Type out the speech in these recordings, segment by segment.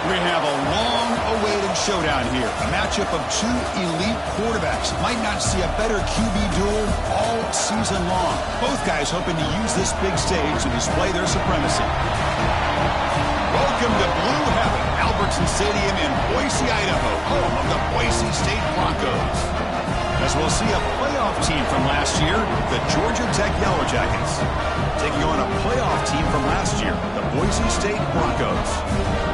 We have a long-awaited showdown here. A matchup of two elite quarterbacks. Might not see a better QB duel all season long. Both guys hoping to use this big stage to display their supremacy. Welcome to Blue Heaven, Albertson Stadium in Boise, Idaho, home of the Boise State Broncos. As we'll see a playoff team from last year, the Georgia Tech Yellow Jackets, taking on a playoff team from last year, the Boise State Broncos.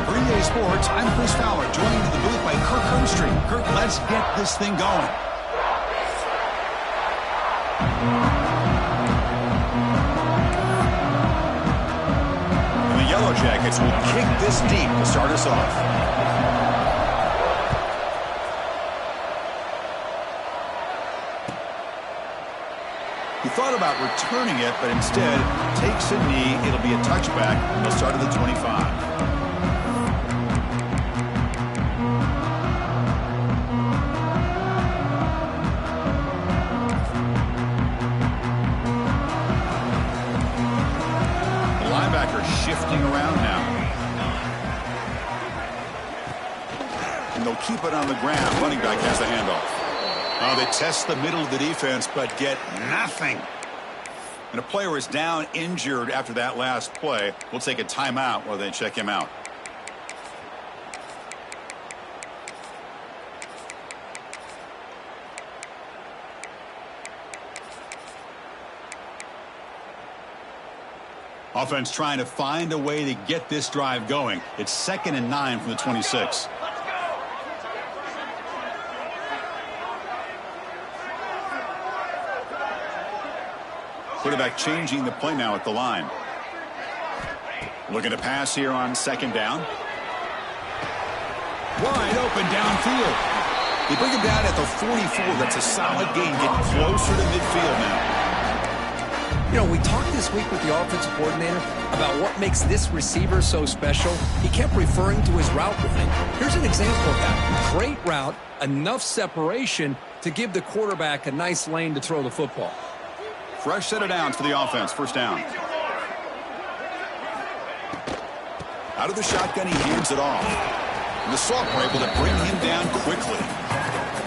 For EA Sports, I'm Chris Fowler, joined in the booth by Kirk Hermstreet. Kirk, let's get this thing going. And the Yellow Jackets will kick this deep to start us off. He thought about returning it, but instead takes a knee. It'll be a touchback. He'll start at the 25. The linebacker shifting around now. And they'll keep it on the ground. Running back has the handoff. Oh, they test the middle of the defense, but get nothing. And a player is down injured after that last play. We'll take a timeout while they check him out. Offense trying to find a way to get this drive going. It's 2nd and 9 from the 26. Quarterback changing the play now at the line. Looking to pass here on 2nd down. Wide open downfield. They bring him down at the 44. That's a solid gain, getting closer to midfield now. You know, we talked this week with the offensive coordinator about what makes this receiver so special. He kept referring to his route running. Here's an example of that. Great route, enough separation to give the quarterback a nice lane to throw the football. Fresh set of downs for the offense. 1st down. Out of the shotgun, he hands it off. And the Sauk were able to bring him down quickly.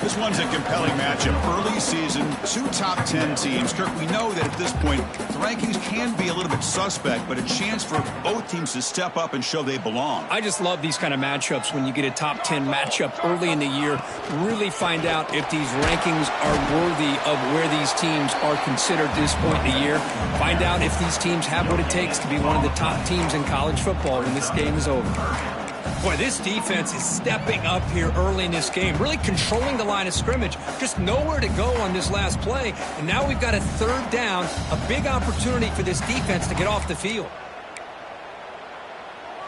This one's a compelling matchup. Early season, 2 top 10 teams. Kirk, we know that at this point, the rankings can be a little bit suspect, but a chance for both teams to step up and show they belong. I just love these kind of matchups when you get a top 10 matchup early in the year. Really find out if these rankings are worthy of where these teams are considered this point in the year. Find out if these teams have what it takes to be one of the top teams in college football when this game is over. Boy, this defense is stepping up here early in this game, really controlling the line of scrimmage. Just nowhere to go on this last play. And now we've got a 3rd down, a big opportunity for this defense to get off the field.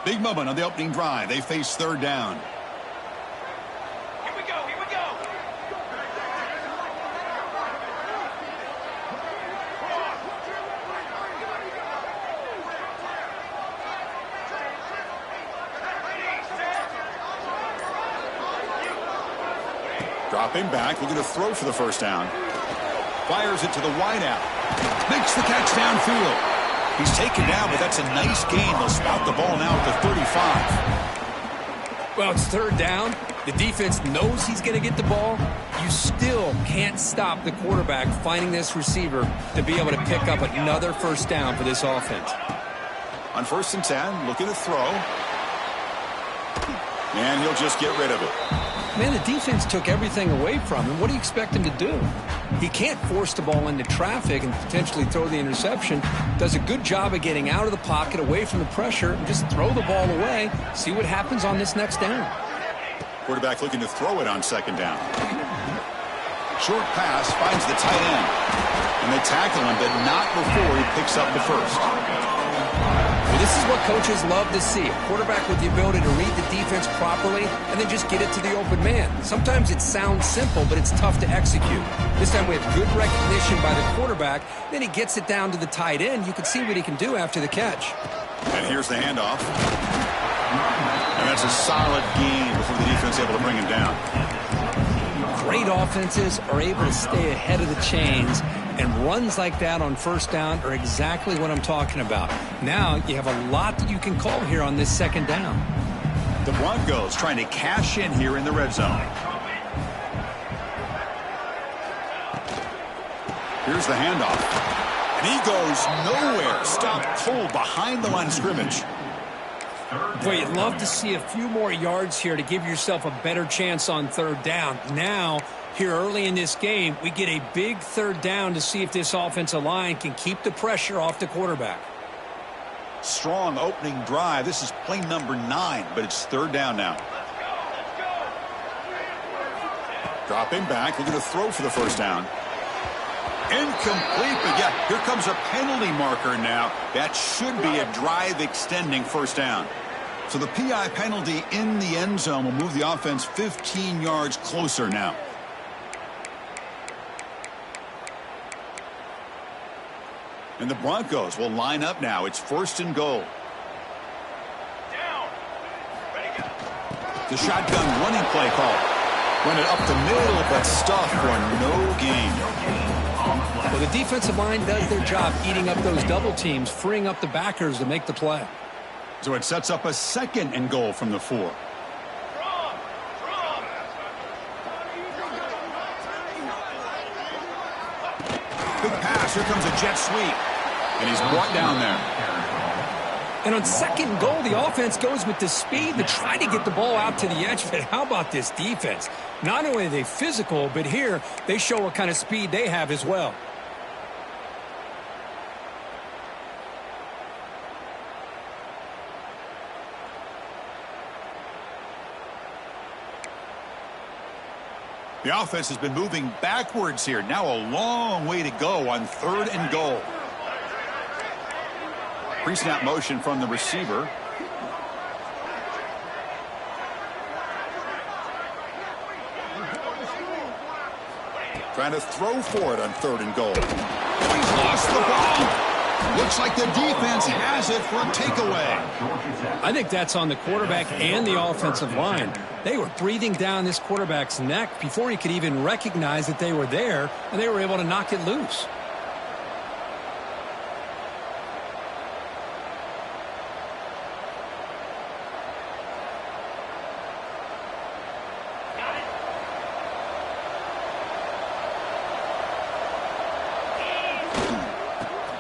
Big moment on the opening drive. They face 3rd down. Here we go, here we go. Dropping back, looking to throw for the 1st down. Fires it to the wideout. Makes the catch downfield. He's taken down, but that's a nice gain. They'll spout the ball now at the 35. Well, it's 3rd down. The defense knows he's going to get the ball. You still can't stop the quarterback finding this receiver to be able to pick up another 1st down for this offense. On 1st and 10, looking to throw. And he'll just get rid of it. Man, the defense took everything away from him. What do you expect him to do? He can't force the ball into traffic and potentially throw the interception. Does a good job of getting out of the pocket, away from the pressure, and just throw the ball away. See what happens on this next down. Quarterback looking to throw it on 2nd down. Short pass finds the tight end. And they tackle him, but not before he picks up the 1st. Well, this is what coaches love to see. A quarterback with the ability to read the defense properly and then just get it to the open man. Sometimes it sounds simple, but it's tough to execute. This time we have good recognition by the quarterback. Then he gets it down to the tight end. You can see what he can do after the catch. And here's the handoff. And that's a solid gain before the defense is able to bring him down. Great offenses are able to stay ahead of the chains, and runs like that on 1st down are exactly what I'm talking about. Now you have a lot that you can call here on this 2nd down. The Broncos trying to cash in here in the red zone. Here's the handoff. And he goes nowhere. Stopped cold behind the line of scrimmage. Boy, you'd love to see a few more yards here to give yourself a better chance on third down. Now, here early in this game, we get a big third down to see if this offensive line can keep the pressure off the quarterback. Strong opening drive. This is play number 9, but it's third down now. Dropping back, looking to throw for the first down. Incomplete, but yeah, here comes a penalty marker now. That should be a drive extending first down. So the PI penalty in the end zone will move the offense 15 yards closer now. And the Broncos will line up now. It's first and goal. Down. Ready, go. The shotgun running play call. Run it up the middle, but stuff for no gain. Well, the defensive line does their job eating up those double teams, freeing up the backers to make the play. So it sets up a second and goal from the 4. Wrong. Big pass. Here comes a jet sweep. And he's brought down there. And on second goal, the offense goes with the speed to try to get the ball out to the edge. But how about this defense? Not only are they physical, but here they show what kind of speed they have as well. The offense has been moving backwards here. Now a long way to go on third and goal. Pre-snap motion from the receiver. Trying to throw for it on third and goal. Oh, he's lost the ball. Looks like the defense has it for a takeaway. I think that's on the quarterback and the offensive line. They were breathing down this quarterback's neck before he could even recognize that they were there, and they were able to knock it loose.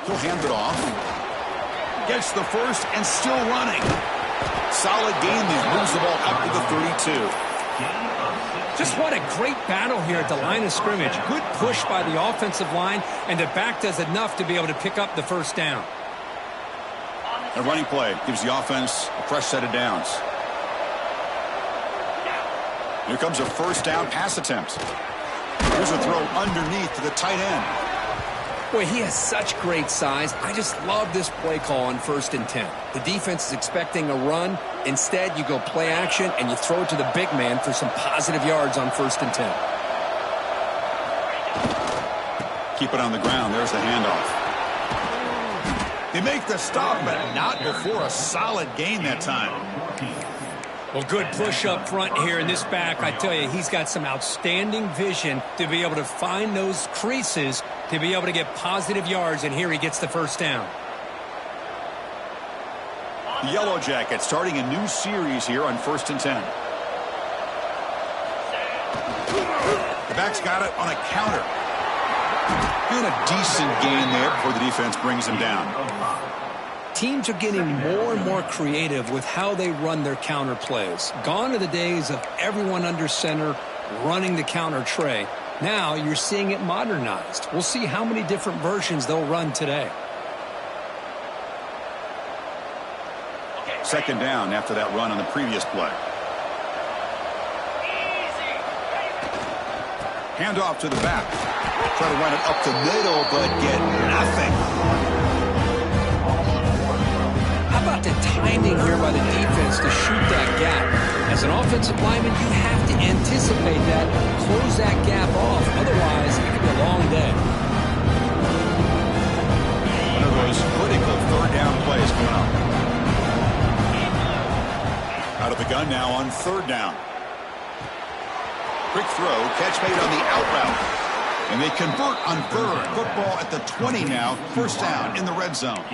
He'll hand it off. Gets the first and still running. Solid gain there. Moves the ball up to the 32. Just what a great battle here at the line of scrimmage. Good push by the offensive line, and the back does enough to be able to pick up the first down. A running play gives the offense a fresh set of downs. Here comes a first down pass attempt. Here's a throw underneath to the tight end. Boy, he has such great size. I just love this play call on 1st and 10. The defense is expecting a run. Instead, you go play action, and you throw it to the big man for some positive yards on 1st and 10. Keep it on the ground. There's the handoff. They make the stop, but not before a solid gain that time. Well, good push up front here in this back. I tell you, he's got some outstanding vision to be able to find those creases to be able to get positive yards, and here he gets the first down. The Yellow Jackets starting a new series here on 1st and 10. The back's got it on a counter. And a decent gain there before the defense brings him down. Teams are getting more and more creative with how they run their counter plays. Gone are the days of everyone under center running the counter tray. Now you're seeing it modernized. We'll see how many different versions they'll run today. Second down after that run on the previous play. Hand off to the back. Try to run it up the middle, but get nothing. How about the timing here by the defense to shoot that gap? As an offensive lineman, you have to anticipate that, close that gap off. Otherwise, it could be a long day. One of those critical third down plays coming up. Out of the gun now on third down. Quick throw, catch made on the out route. And they convert on third. Football at the 20 now. First down in the red zone.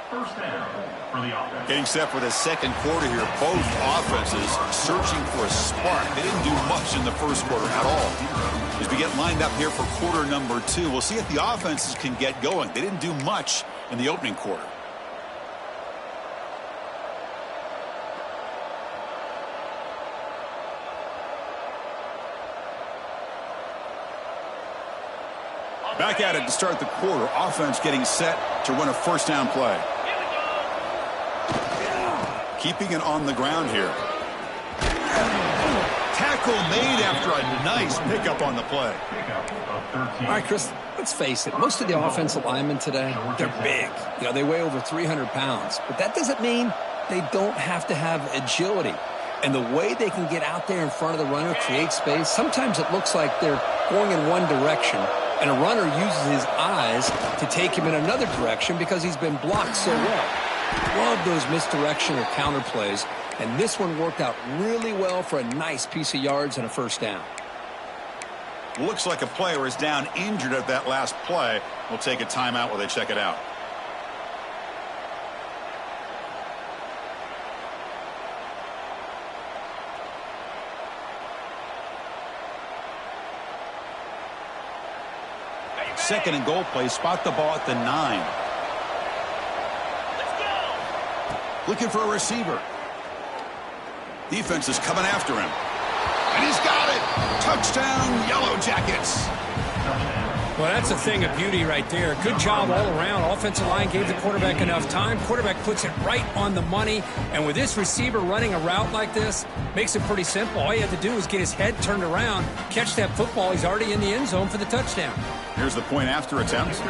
First down for the offense. Getting set for the second quarter here. Both offenses searching for a spark. They didn't do much in the first quarter at all. As we get lined up here for quarter number 2, we'll see if the offenses can get going. They didn't do much in the opening quarter. Back at it to start the quarter. Offense getting set to run a first down play. Keeping it on the ground here. Tackle made after a nice pickup on the play. All right, Chris, let's face it. Most of the offensive linemen today, they're big. You know, they weigh over 300 pounds. But that doesn't mean they don't have to have agility. And the way they can get out there in front of the runner, create space, sometimes it looks like they're going in one direction, and a runner uses his eyes to take him in another direction because he's been blocked so well. Love those misdirection or counter plays, and this one worked out really well for a nice piece of yards and a first down. Looks like a player is down injured at that last play. We'll take a timeout while they check it out. Second and goal play. Spot the ball at the 9. Looking for a receiver. Defense is coming after him. And he's got it. Touchdown, Yellow Jackets. Well, that's a thing of beauty right there. Good job all around. Offensive line gave the quarterback enough time. Quarterback puts it right on the money. And with this receiver running a route like this, makes it pretty simple. All you have to do is get his head turned around, catch that football. He's already in the end zone for the touchdown. Here's the point after attempt.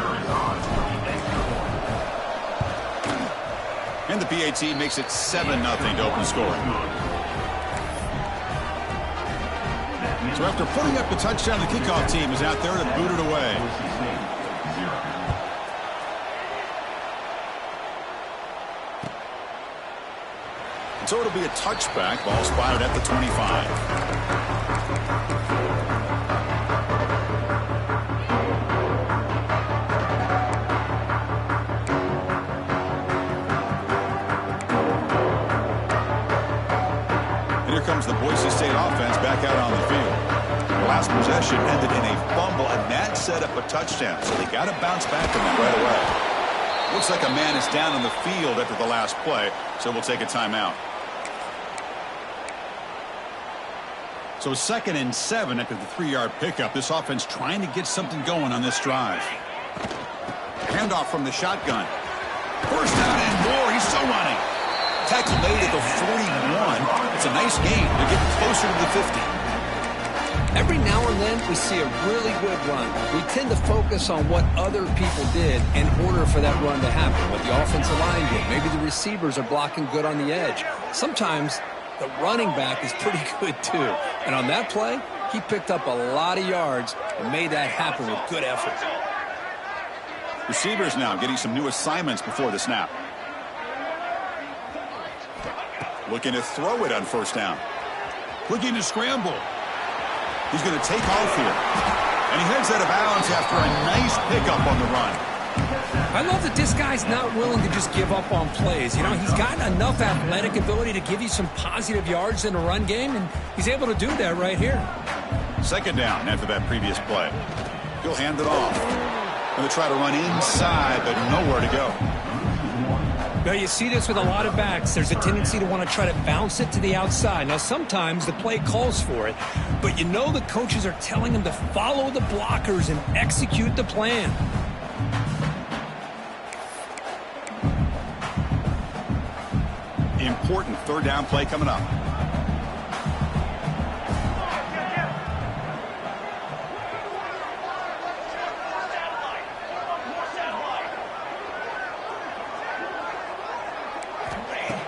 And the PAT makes it 7-0 to open scoring. So after putting up the touchdown, the kickoff team is out there to boot it away. And so it'll be a touchback. Ball spotted at the 25. Here comes the Boise State offense back out on the field. The last possession ended in a fumble, and that set up a touchdown. So they got to bounce back from that right away. Looks like a man is down on the field after the last play, so we'll take a timeout. So 2nd and 7 after the 3-yard pickup. This offense trying to get something going on this drive. Handoff from the shotgun. First down and more. He's still running. Tackle made at the 41. It's a nice gain. They're getting closer to the 50. Every now and then we see a really good run. We tend to focus on what other people did in order for that run to happen, what the offensive line did. Maybe the receivers are blocking good on the edge. Sometimes the running back is pretty good too. And on that play, he picked up a lot of yards and made that happen with good effort. Receivers now getting some new assignments before the snap. Looking to throw it on first down. Looking to scramble. He's going to take off here. And he heads out of bounds after a nice pickup on the run. I love that this guy's not willing to just give up on plays. You know, he's got enough athletic ability to give you some positive yards in a run game, and he's able to do that right here. Second down after that previous play. He'll hand it off. Going to try to run inside, but nowhere to go. Now, you see this with a lot of backs. There's a tendency to want to try to bounce it to the outside. Now, sometimes the play calls for it, but you know the coaches are telling them to follow the blockers and execute the plan. Important third down play coming up.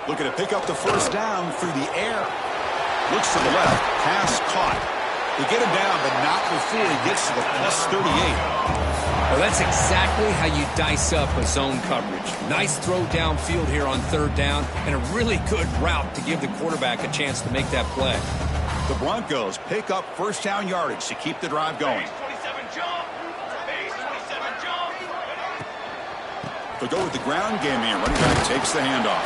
Looking to pick up the first down through the air. Looks to the left. Pass caught. They get him down, but not before he gets to the plus 38. Well, that's exactly how you dice up a zone coverage. Nice throw downfield here on third down, and a really good route to give the quarterback a chance to make that play. The Broncos pick up first down yardage to keep the drive going. They'll go with the ground game here. Running back takes the handoff.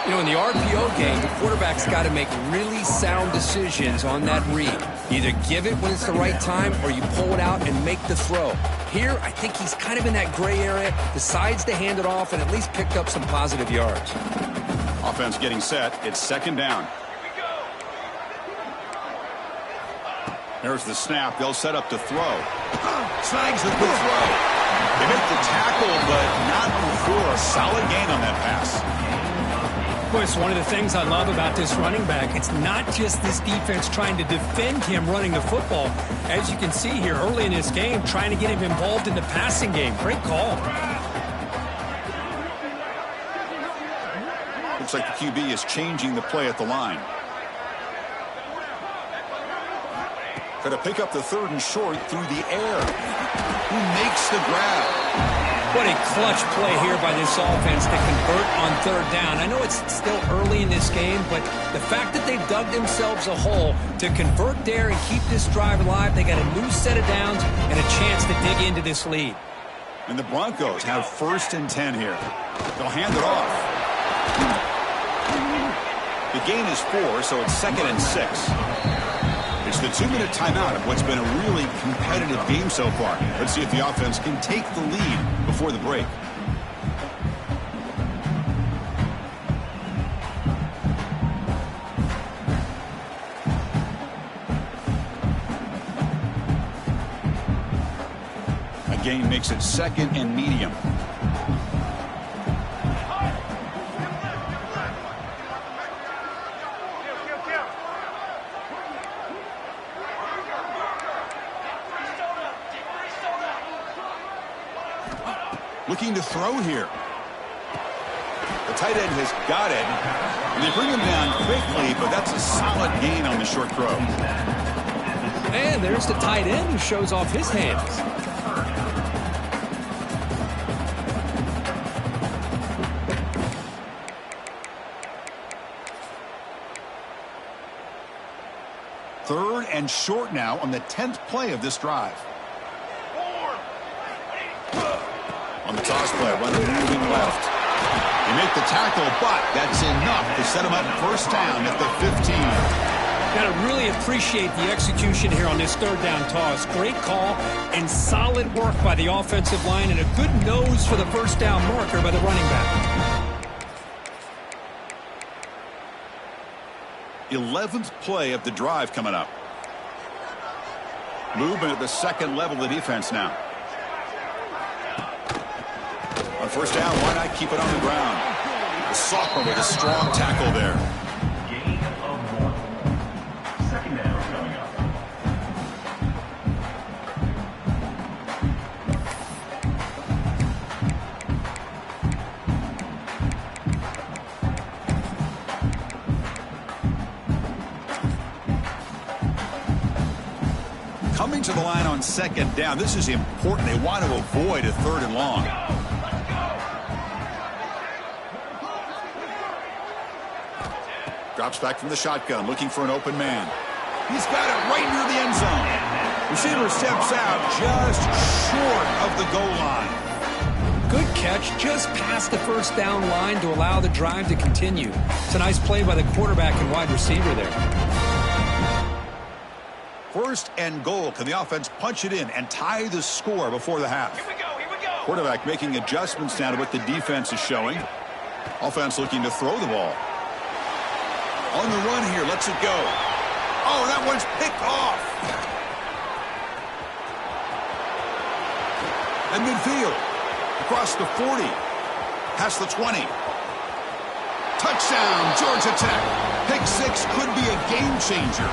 You know, in the RPO game, the quarterback's got to make really sound decisions on that read. Either give it when it's the right time or you pull it out and make the throw. Here, I think he's kind of in that gray area, decides to hand it off and at least picked up some positive yards. Offense getting set. It's second down. There's the snap. They'll set up to throw. Snags the good throw. They make the tackle, but not before a solid gain on that pass. Of course, one of the things I love about this running back, it's not just this defense trying to defend him running the football. As you can see here early in this game, trying to get him involved in the passing game. Great call. Looks like the QB is changing the play at the line. Going to pick up the third and short through the air. Who makes the grab? What a clutch play here by this offense to convert on third down. I know it's still early in this game, but the fact that they've dug themselves a hole to convert there and keep this drive alive, they got a new set of downs and a chance to dig into this lead. And the Broncos have 1st and 10 here. They'll hand it off. The gain is 4, so it's 2nd and 6. It's the 2-minute timeout of what's been a really competitive game so far. Let's see if the offense can take the lead before the break. A gain makes it 2nd and medium. Looking to throw here. The tight end has got it. And they bring him down quickly, but that's a solid gain on the short throw. And there's the tight end who shows off his hands. Third and short now on the 10th play of this drive. On the toss play, runner moving left. They make the tackle, but that's enough to set him up 1st down at the 15. Got to really appreciate the execution here on this third down toss. Great call and solid work by the offensive line and a good nose for the 1st down marker by the running back. 11th play of the drive coming up. Movement at the 2nd level of the defense now. On 1st down, why not keep it on the ground? The sophomore with a strong tackle there. Gain of 1. 2nd down coming up. Coming to the line on 2nd down. This is important. They want to avoid a 3rd and long. Drops back from the shotgun, looking for an open man. He's got it right near the end zone. Receiver steps out just short of the goal line. Good catch, just past the 1st down line to allow the drive to continue. It's a nice play by the quarterback and wide receiver there. 1st and goal. Can the offense punch it in and tie the score before the half? Here we go, here we go. Quarterback making adjustments now to what the defense is showing. Offense looking to throw the ball. On the run here, lets it go. Oh, that one's picked off. And midfield. Across the 40. Past the 20. Touchdown, Georgia Tech. Pick 6 could be a game changer.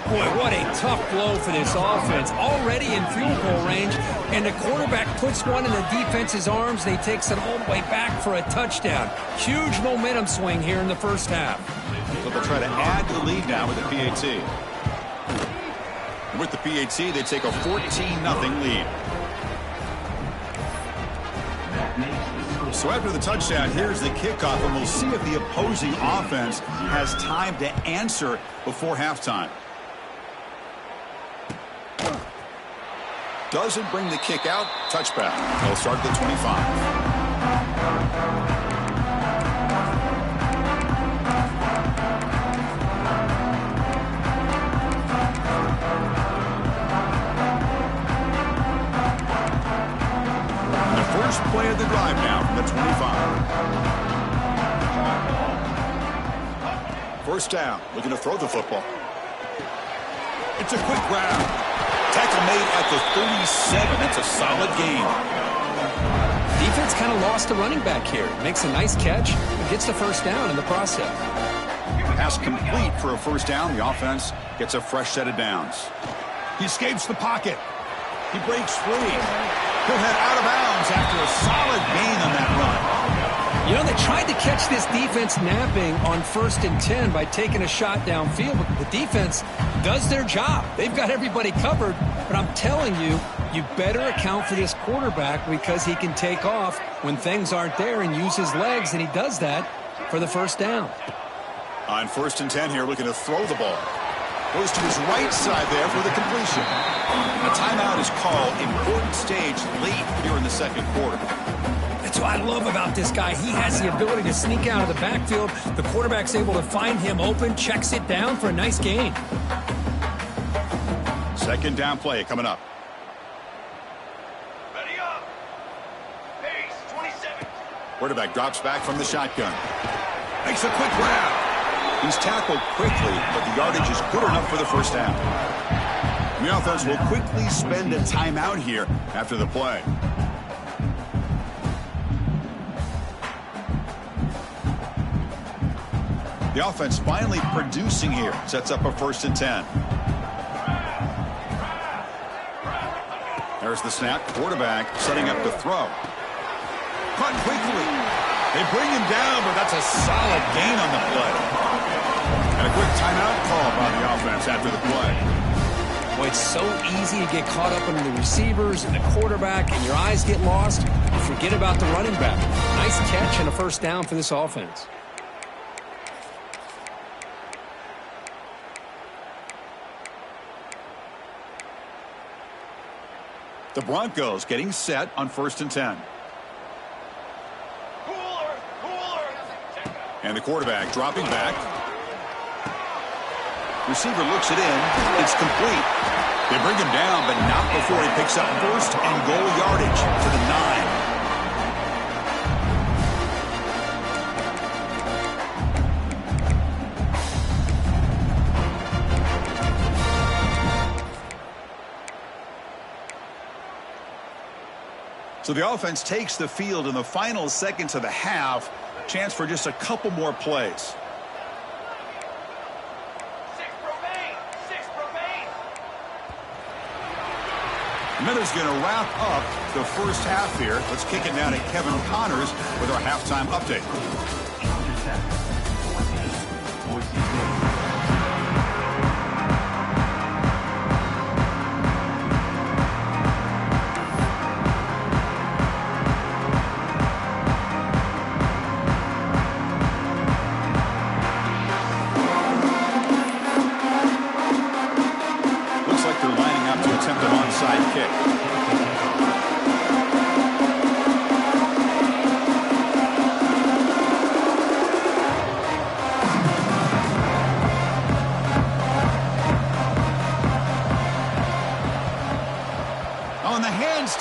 Boy, what a tough blow for this offense. Already in field goal range, and the quarterback puts one in the defense's arms, and he takes it all the way back for a touchdown. Huge momentum swing here in the 1st half. So they'll try to add to the lead now with the PAT. And with the PAT, they take a 14-0 lead. So after the touchdown, here's the kickoff, and we'll see if the opposing offense has time to answer before halftime. Doesn't bring the kick out. Touchback. They'll start at the 25. First play of the drive now from the 25. First down, looking to throw the football. It's a quick grab. Tackle made at the 37. That's a solid gain. Defense kind of lost a running back here. Makes a nice catch and gets the first down in the process. Pass complete for a first down. The offense gets a fresh set of downs. He escapes the pocket. He breaks free. He'll head out of bounds after a solid gain on that run. You know, they tried to catch this defense napping on 1st and 10 by taking a shot downfield, but the defense does their job. They've got everybody covered, but I'm telling you, you better account for this quarterback because he can take off when things aren't there and use his legs, and he does that for the first down. On 1st and 10 here, looking to throw the ball. Goes to his right side there for the completion. A timeout is called. Important stage late here in the second quarter. That's what I love about this guy. He has the ability to sneak out of the backfield. The quarterback's able to find him open, checks it down for a nice gain. Second down play coming up. Ready up. Pace, 27. Quarterback drops back from the shotgun. Makes a quick grab. He's tackled quickly, but the yardage is good enough for the first down. The offense will quickly spend a timeout here after the play. The offense finally producing here. Sets up a 1st and 10. There's the snap. Quarterback setting up to throw. Caught quickly. They bring him down, but that's a solid gain on the play. And a quick timeout call by the offense after the play. Boy, it's so easy to get caught up under the receivers and the quarterback, and your eyes get lost. You forget about the running back. Nice catch and a first down for this offense. The Broncos getting set on 1st and 10. And the quarterback dropping back. Receiver looks it in. It's complete. They bring him down, but not before he picks up 1st and goal yardage to the 9. So the offense takes the field in the final seconds of the half. Chance for just a couple more plays. 6 remain. 6 remain. Miller's going to wrap up the first half here. Let's kick it down to Kevin Connors with our halftime update.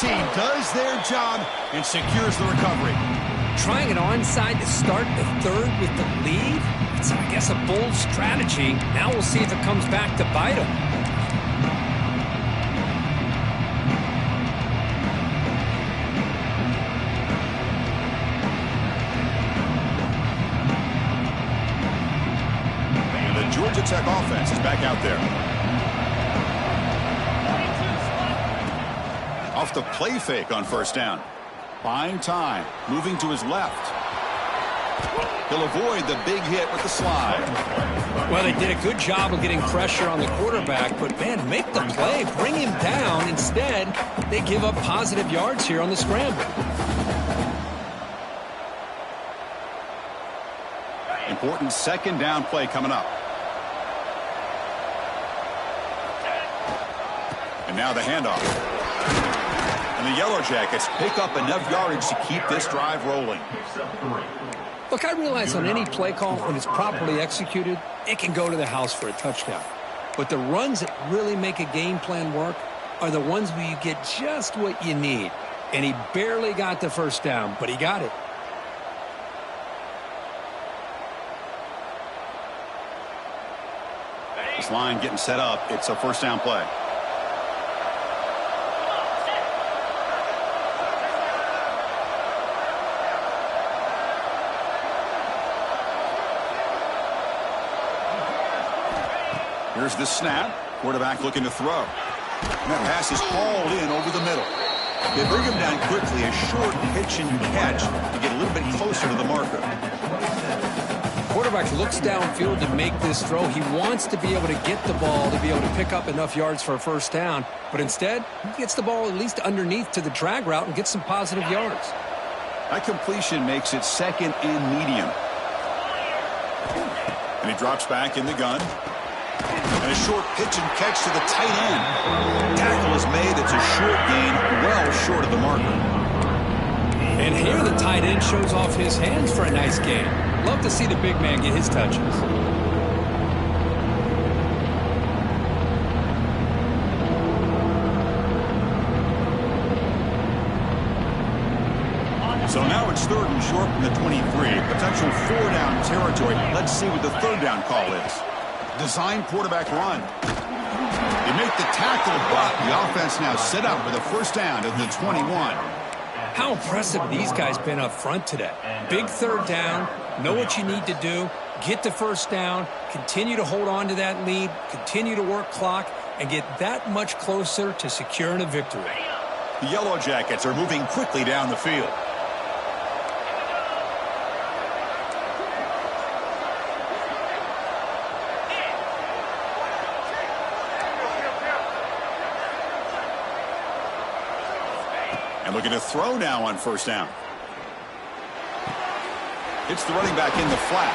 Team does their job and secures the recovery. Trying an onside to start the third with the lead? It's, I guess, a bold strategy. Now we'll see if it comes back to bite them. And the Georgia Tech offense is back out there. Off the play fake on 1st down. Buying time. Moving to his left. He'll avoid the big hit with the slide. Well, they did a good job of getting pressure on the quarterback, but, man, make the play. Bring him down. Instead, they give up positive yards here on the scramble. Important second down play coming up. And now the handoff. And the Yellow Jackets pick up enough yardage to keep this drive rolling. Look, I realize on any play call, when it's properly executed, it can go to the house for a touchdown. But the runs that really make a game plan work are the ones where you get just what you need. And he barely got the first down, but he got it. This line getting set up. It's a first down play. Here's the snap. Quarterback looking to throw. And that pass is hauled in over the middle. They bring him down quickly. A short pitch and catch to get a little bit closer to the marker. Quarterback looks downfield to make this throw. He wants to be able to get the ball to be able to pick up enough yards for a first down. But instead, he gets the ball at least underneath to the drag route and gets some positive yards. That completion makes it second and medium. And he drops back in the gun. And a short pitch and catch to the tight end. Tackle is made. It's a short gain, well short of the marker. And here the tight end shows off his hands for a nice gain. Love to see the big man get his touches. So now it's third and short from the 23. Potential 4-down territory. Let's see what the third down call is. Design quarterback run. They make the tackle, but the offense now set up with a first down at the 21. How impressive these guys been up front today. Big third down, know what you need to do, get the first down, continue to hold on to that lead, continue to work clock, and get that much closer to securing a victory. The Yellow Jackets are moving quickly down the field. And looking to throw now on first down. It's the running back in the flat.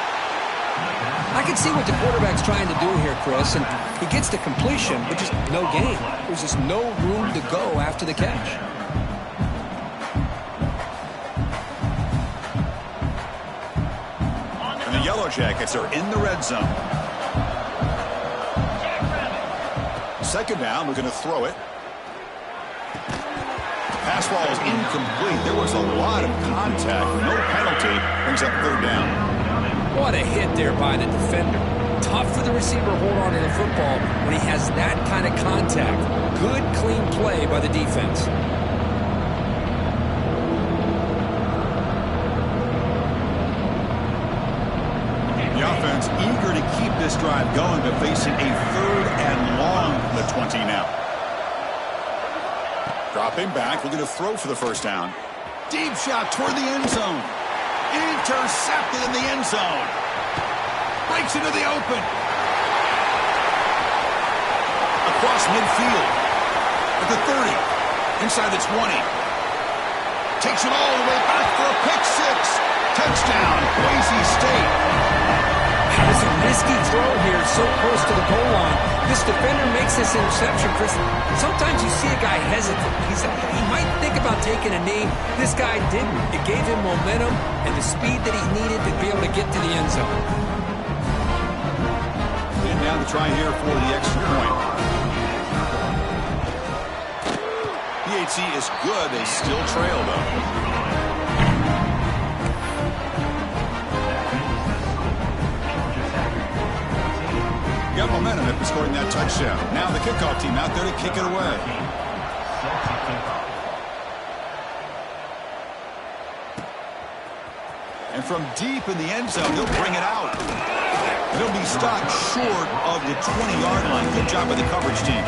I can see what the quarterback's trying to do here, Chris, and he gets the completion, but just no gain. There's just no room to go after the catch. And the Yellow Jackets are in the red zone. Second down, looking to throw it. Pass ball is incomplete. There was a lot of contact. No penalty. Brings up third down. What a hit there by the defender. Tough for the receiver to hold on to the football when he has that kind of contact. Good, clean play by the defense. The offense eager to keep this drive going, but facing a third and long from the 20 now. Dropping back, looking to throw for the first down. Deep shot toward the end zone. Intercepted in the end zone. Breaks into the open. Across midfield. At the 30. Inside the 20. Takes it all the way back for a pick six. Touchdown, Boise State. That was a risky throw here, so close to the goal line. This defender makes this interception, Chris. Sometimes you see a guy hesitate. He might think about taking a knee. This guy didn't. It gave him momentum and the speed that he needed to be able to get to the end zone. And now the try here for the extra point. PAT is good. They still trail, though. Got momentum after scoring that touchdown. Now the kickoff team out there to kick it away. And from deep in the end zone, he'll bring it out. He'll be stopped short of the 20-yard line. Good job by the coverage team.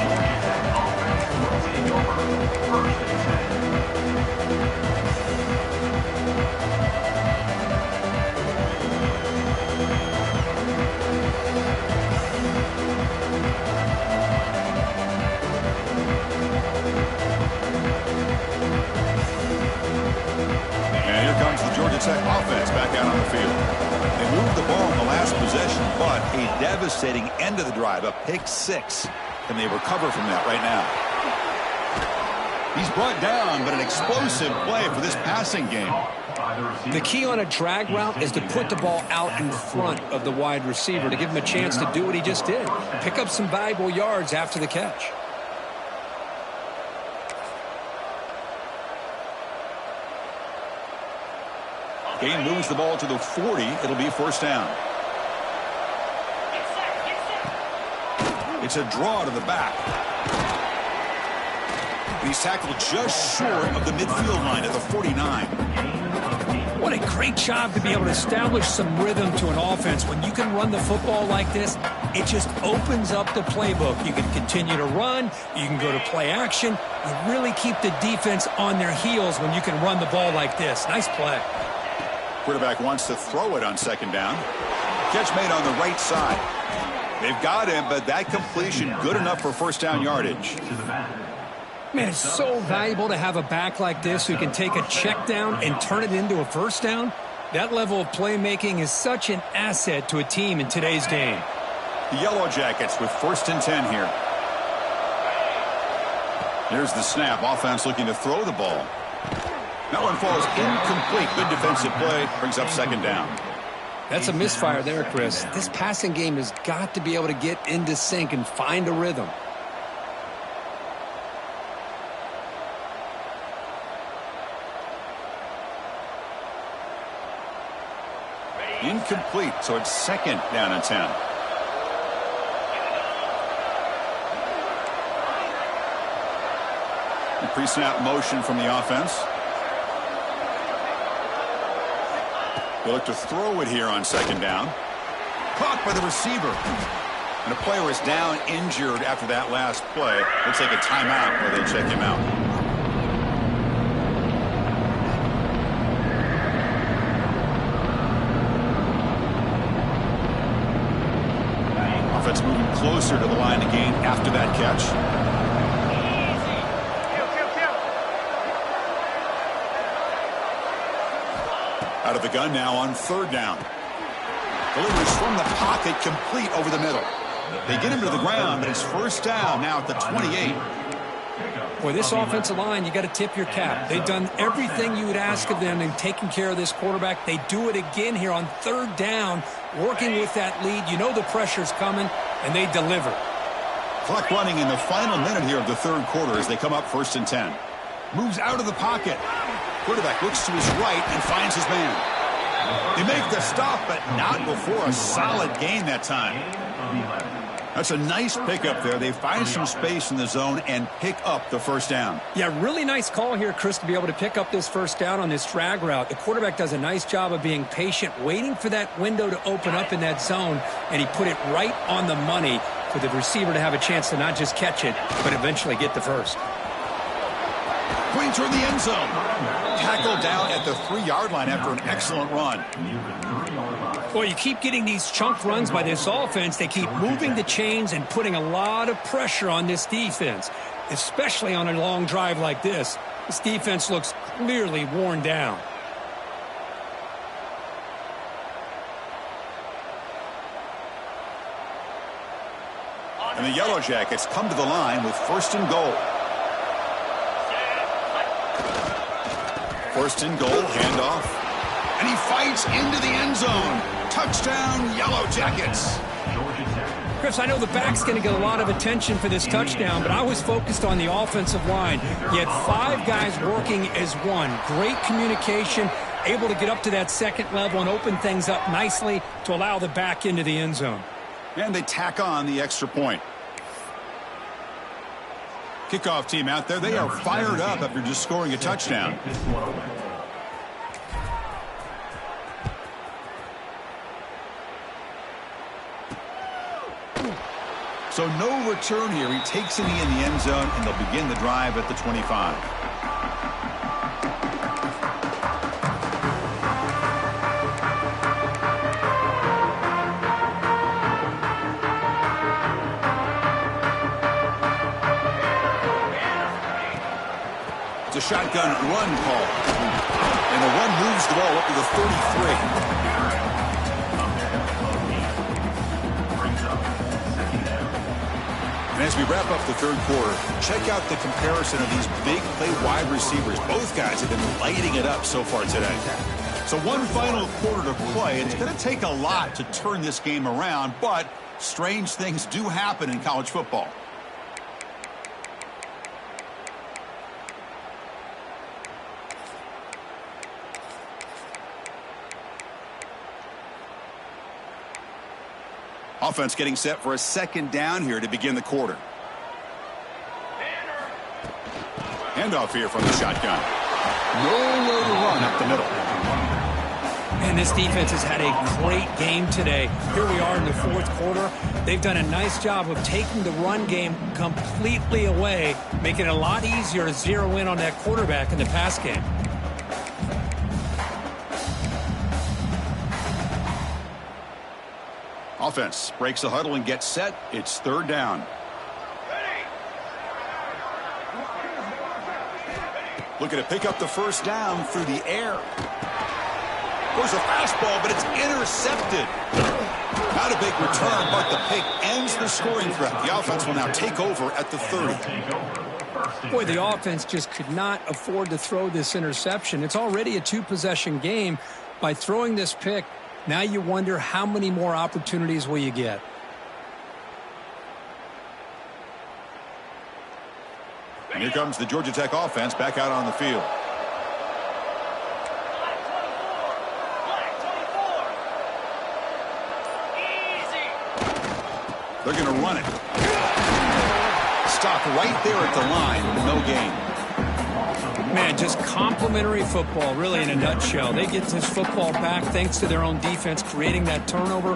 Georgia Tech offense back out on the field. They moved the ball in the last possession, but a devastating end of the drive, a pick six. And they recover from that right now. He's brought down, but an explosive play for this passing game. The key on a drag route is to put the ball out in front of the wide receiver to give him a chance to do what he just did. Pick up some valuable yards after the catch. Gain moves the ball to the 40. It'll be first down. It's a draw to the back. He's tackled just short of the midfield line at the 49. What a great job to be able to establish some rhythm to an offense. When you can run the football like this, it just opens up the playbook. You can continue to run. You can go to play action. You really keep the defense on their heels when you can run the ball like this. Nice play. Quarterback wants to throw it on second down. Catch made on the right side. They've got him, but that completion good enough for first down yardage. Man, it's so valuable to have a back like this who can take a check down and turn it into a first down. That level of playmaking is such an asset to a team in today's game. The Yellow Jackets with first and 10 here. Here's the snap. Offense looking to throw the ball. That one falls incomplete. Good defensive play. Brings up second down. That's a misfire there, Chris. This passing game has got to be able to get into sync and find a rhythm. Incomplete, so it's second down and 10. The pre-snap motion from the offense. They look to throw it here on second down. Caught by the receiver. And the player is down injured after that last play. They'll take a timeout where they'll check him out. Offense moving closer to the line of gain after that catch. Out of the gun now on third down. Delivers from the pocket, complete over the middle. They get him to the ground, but it's first down now at the 28. Boy, this offensive line, you got to tip your cap. They've done everything you would ask of them in taking care of this quarterback. They do it again here on third down, working with that lead. You know the pressure's coming, and they deliver. Clock running in the final minute here of the third quarter as they come up first and 10. Moves out of the pocket. Quarterback looks to his right and finds his man. They make the stop, but not before a solid gain that time. That's a nice pickup there. They find some space in the zone and pick up the first down. Yeah, really nice call here, Chris, to be able to pick up this first down on this drag route. The quarterback does a nice job of being patient, waiting for that window to open up in that zone, and he put it right on the money for the receiver to have a chance to not just catch it, but eventually get the first. Going toward the end zone. Tackled down at the 3-yard line after an excellent run. Well, you keep getting these chunk runs by this offense. They keep moving the chains and putting a lot of pressure on this defense, especially on a long drive like this. This defense looks clearly worn down. And the Yellow Jackets come to the line with first and goal. First and goal, handoff. And he fights into the end zone. Touchdown, Yellow Jackets. Chris, I know the back's going to get a lot of attention for this touchdown, but I was focused on the offensive line. He had 5 guys working as one. Great communication, able to get up to that second level and open things up nicely to allow the back into the end zone. And they tack on the extra point. Kickoff team out there, they are fired up after just scoring a touchdown. So no return here. He takes it in the end zone, and they'll begin the drive at the 25. It's a shotgun run call. And the run moves the ball up to the 33. And as we wrap up the third quarter, check out the comparison of these big play wide receivers. Both guys have been lighting it up so far today. So one final quarter to play. It's going to take a lot to turn this game around, but strange things do happen in college football. Offense getting set for a second down here to begin the quarter. Handoff here from the shotgun. Nowhere to run up the middle. And this defense has had a great game today. Here we are in the fourth quarter. They've done a nice job of taking the run game completely away, making it a lot easier to zero in on that quarterback in the pass game. Offense breaks the huddle and gets set. It's third down. Looking to pick up the first down through the air. Goes a fastball, but it's intercepted. Not a big return, but the pick ends the scoring threat. The offense will now take over at the 30. Boy, the offense just could not afford to throw this interception. It's already a two-possession game. By throwing this pick, now you wonder how many more opportunities will you get. And here comes the Georgia Tech offense back out on the field. They're going to run it. Stop right there at the line. No gain. Man, just complimentary football, really, in a nutshell. They get this football back thanks to their own defense, creating that turnover,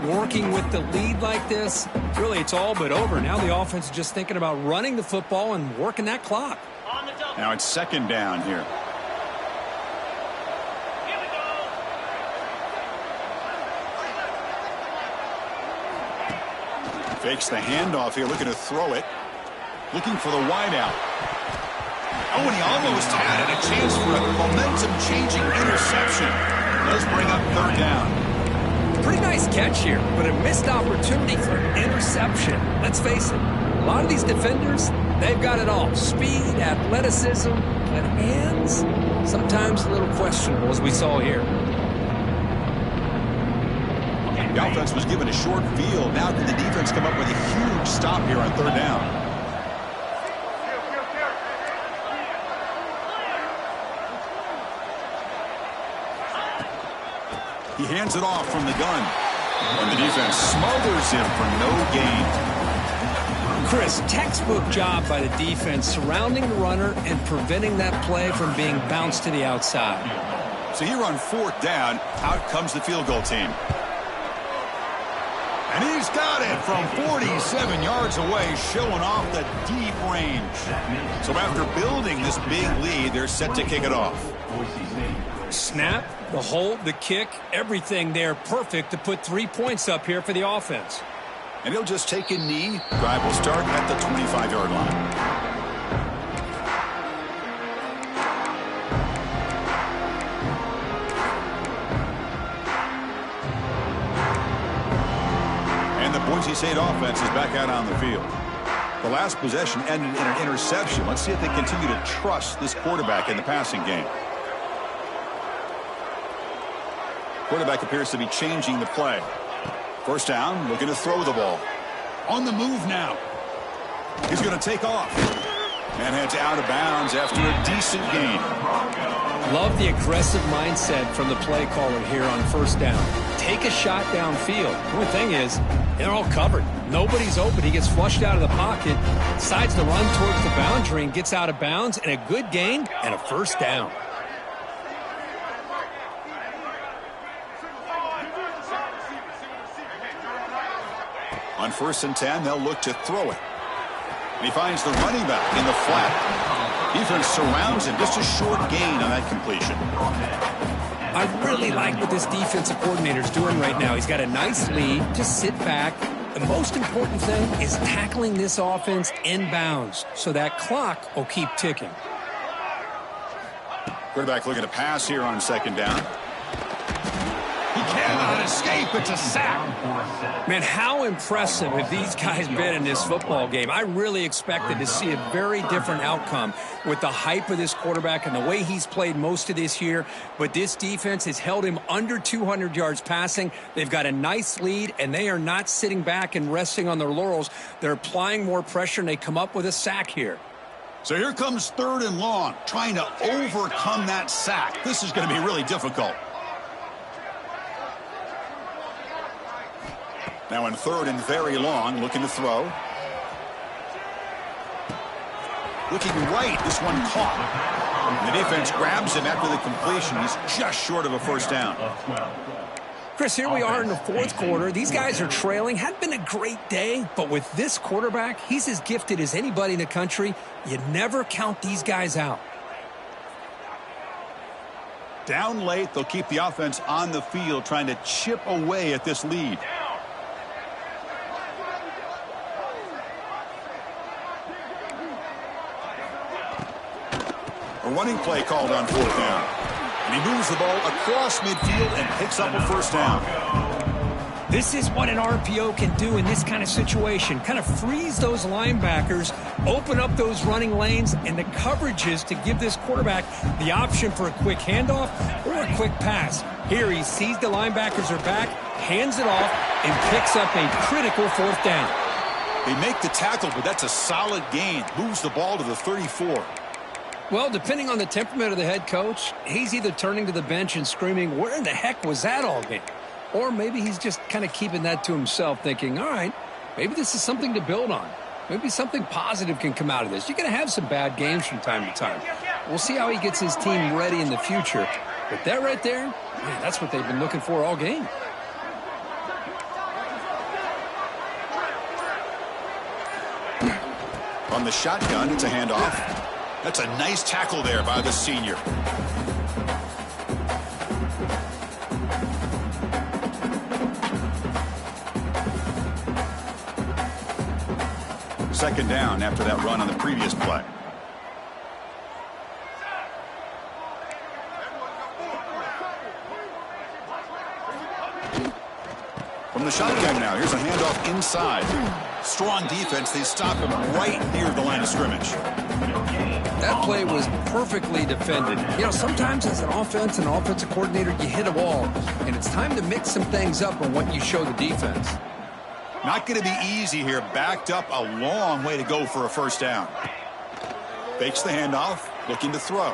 working with the lead like this. Really, it's all but over. Now the offense is just thinking about running the football and working that clock. Now it's second down here. Fakes the handoff here, looking to throw it. Looking for the wideout. Oh, and he almost had it. A chance for a momentum-changing interception. Does bring up third down. Pretty nice catch here, but a missed opportunity for an interception. Let's face it, a lot of these defenders, they've got it all. Speed, athleticism, but hands, sometimes a little questionable, as we saw here. The offense was given a short field. Now can the defense come up with a huge stop here on third down? He hands it off from the gun. And the defense smothers him for no gain. Chris, textbook job by the defense surrounding the runner and preventing that play from being bounced to the outside. So here on fourth down, out comes the field goal team. And he's got it from 47 yards away, showing off the deep range. So after building this big lead, they're set to kick it off. Snap, the hold, the kick, everything there perfect to put 3 points up here for the offense. And he'll just take a knee. Drive will start at the 25-yard line. Boise State offense is back out on the field. The last possession ended in an interception. Let's see if they continue to trust this quarterback in the passing game. Quarterback appears to be changing the play. First down, looking to throw the ball. On the move now. He's going to take off. And heads out of bounds after a decent gain. Love the aggressive mindset from the play caller here on first down. Take a shot downfield. The only thing is, they're all covered. Nobody's open. He gets flushed out of the pocket, decides to run towards the boundary and gets out of bounds, and a good gain and a first down. On 1st and 10, they'll look to throw it. And he finds the running back in the flat. Defense surrounds him. Just a short gain on that completion. I really like what this defensive coordinator is doing right now. He's got a nice lead. Just sit back. The most important thing is tackling this offense inbounds so that clock will keep ticking. Quarterback looking to pass here on second down. He cannot escape. It's a sack. Man, how impressive have these guys been in this football game? I really expected to see a very different outcome with the hype of this quarterback and the way he's played most of this year. But this defense has held him under 200 yards passing. They've got a nice lead, and they are not sitting back and resting on their laurels. They're applying more pressure, and they come up with a sack here. So here comes 3rd and long, trying to overcome that sack. This is going to be really difficult. Now in 3rd and very long, looking to throw. Looking right, this one caught. And the defense grabs him after the completion. He's just short of a first down. Chris, here we are in the 4th quarter. These guys are trailing. Hadn't been a great day, but with this quarterback, he's as gifted as anybody in the country. You never count these guys out. Down late, they'll keep the offense on the field, trying to chip away at this lead. A running play called on 4th down. And he moves the ball across midfield and picks up a first down. This is what an RPO can do in this kind of situation. Kind of freeze those linebackers, open up those running lanes and the coverages to give this quarterback the option for a quick handoff or a quick pass. Here he sees the linebackers are back, hands it off, and picks up a critical 4th down. They make the tackle, but that's a solid gain. Moves the ball to the 34. Well, depending on the temperament of the head coach, he's either turning to the bench and screaming, where in the heck was that all game? Or maybe he's just kind of keeping that to himself, thinking, all right, maybe this is something to build on. Maybe something positive can come out of this. You're going to have some bad games from time to time. We'll see how he gets his team ready in the future. But that right there, man, that's what they've been looking for all game. From the shotgun, it's a handoff. That's a nice tackle there by the senior. Second down after that run on the previous play. From the shotgun now, here's a handoff inside. Strong defense. They stop him right near the line of scrimmage. That play was perfectly defended. You know, sometimes as an offense and offensive coordinator, you hit a wall, and it's time to mix some things up on what you show the defense. Not going to be easy here. Backed up a long way to go for a first down. Fakes the handoff, looking to throw.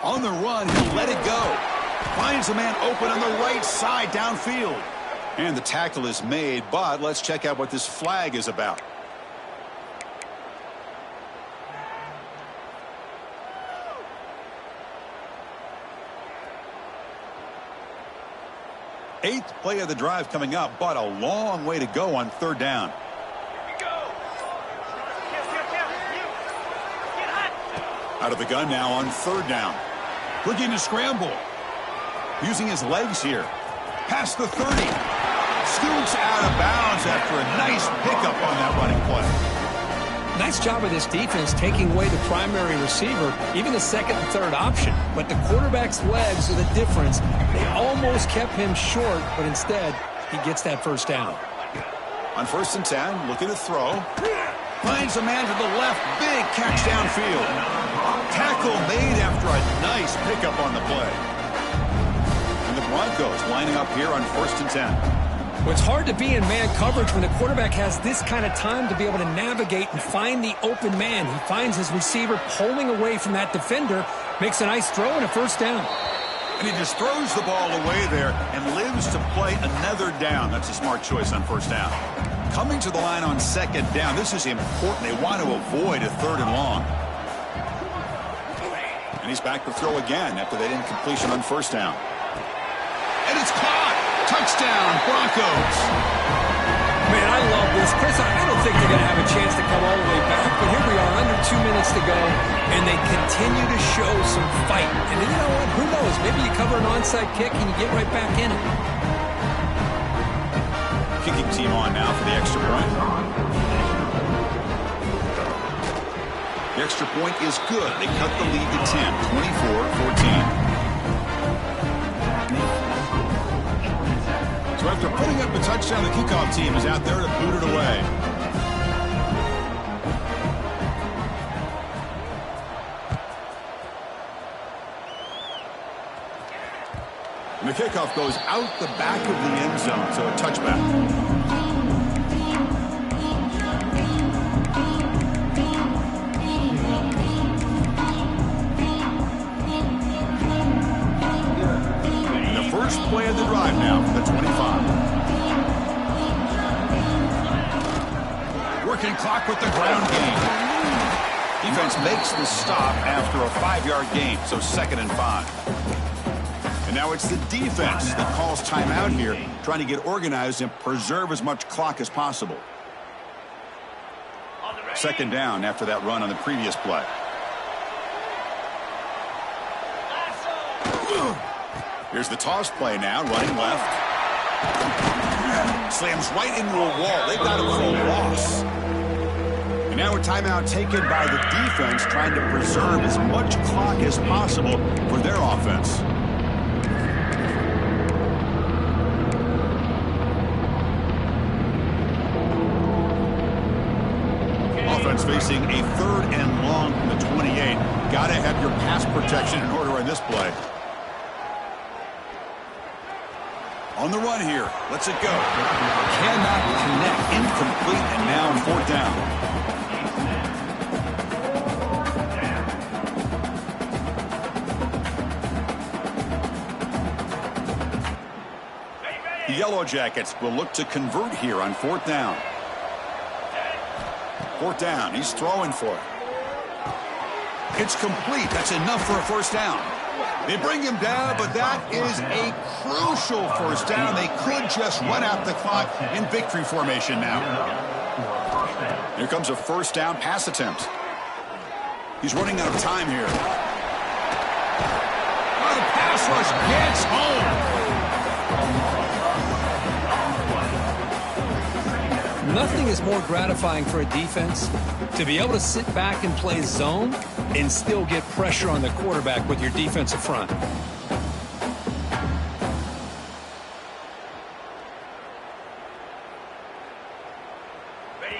On the run, he'll let it go. Finds a man open on the right side downfield. And the tackle is made, but let's check out what this flag is about. Eighth play of the drive coming up, but a long way to go on 3rd down. Out of the gun now on 3rd down. Looking to scramble. Using his legs here. Past the 30. Scoots out of bounds after a nice pickup on that running play. Nice job of this defense taking away the primary receiver, even the 2nd and 3rd option. But the quarterback's legs are the difference. They almost kept him short, but instead, he gets that first down. On 1st and 10, looking to throw. Finds a man to the left. Big catch downfield. Tackle made after a nice pickup on the play. And the Broncos lining up here on 1st and 10. Well, it's hard to be in man coverage when the quarterback has this kind of time to be able to navigate and find the open man. He finds his receiver pulling away from that defender, makes a nice throw and a first down. And he just throws the ball away there and lives to play another down. That's a smart choice on 1st down. Coming to the line on 2nd down, this is important. They want to avoid a 3rd and long. And he's back to throw again after that incompletion on 1st down. And it's caught! Touchdown, Broncos! Man, I love this. Chris, I don't think they're going to have a chance to come all the way back, but here we are, under 2 minutes to go, and they continue to show some fight. And you know what? Who knows? Maybe you cover an onside kick and you get right back in it. Kicking team on now for the extra point. The extra point is good. They cut the lead to 10, 24-14. After putting up a touchdown, the kickoff team is out there to boot it away. And the kickoff goes out the back of the end zone, so a touchback. First play of the drive now for the 25. Working clock with the ground game. Defense makes the stop after a 5-yard gain, so 2nd and 5. And now it's the defense that calls timeout here, trying to get organized and preserve as much clock as possible. 2nd down after that run on the previous play. Here's the toss play now, running left. Slams right into a wall. They've got him for a loss. And now a timeout taken by the defense, trying to preserve as much clock as possible for their offense. Offense facing a 3rd and long from the 28. Got to have your pass protection in order on this play. On the run here. Lets it go. Cannot connect. Incomplete. And now 4th down. The Yellow Jackets will look to convert here on 4th down. 4th down. He's throwing for it. It's complete. That's enough for a 1st down. They bring him down, but that is a crucial 1st down. They could just run out the clock in victory formation now. Here comes a 1st down pass attempt. He's running out of time here. Oh, the pass rush gets home. Nothing is more gratifying for a defense to be able to sit back and play zone and still get pressure on the quarterback with your defensive front.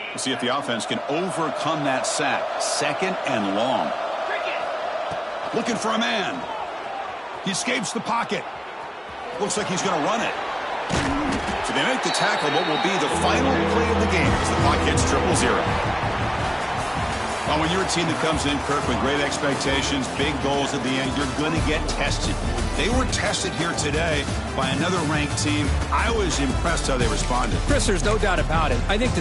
We'll see if the offense can overcome that sack. 2nd and long. Looking for a man. He escapes the pocket. Looks like he's going to run it. So they make the tackle, what will be the final play of the game as the clock hits 0-0. Well, when you're a team that comes in, Kirk, with great expectations, big goals at the end, you're going to get tested. They were tested here today by another ranked team. I was impressed how they responded. Chris, there's no doubt about it. I think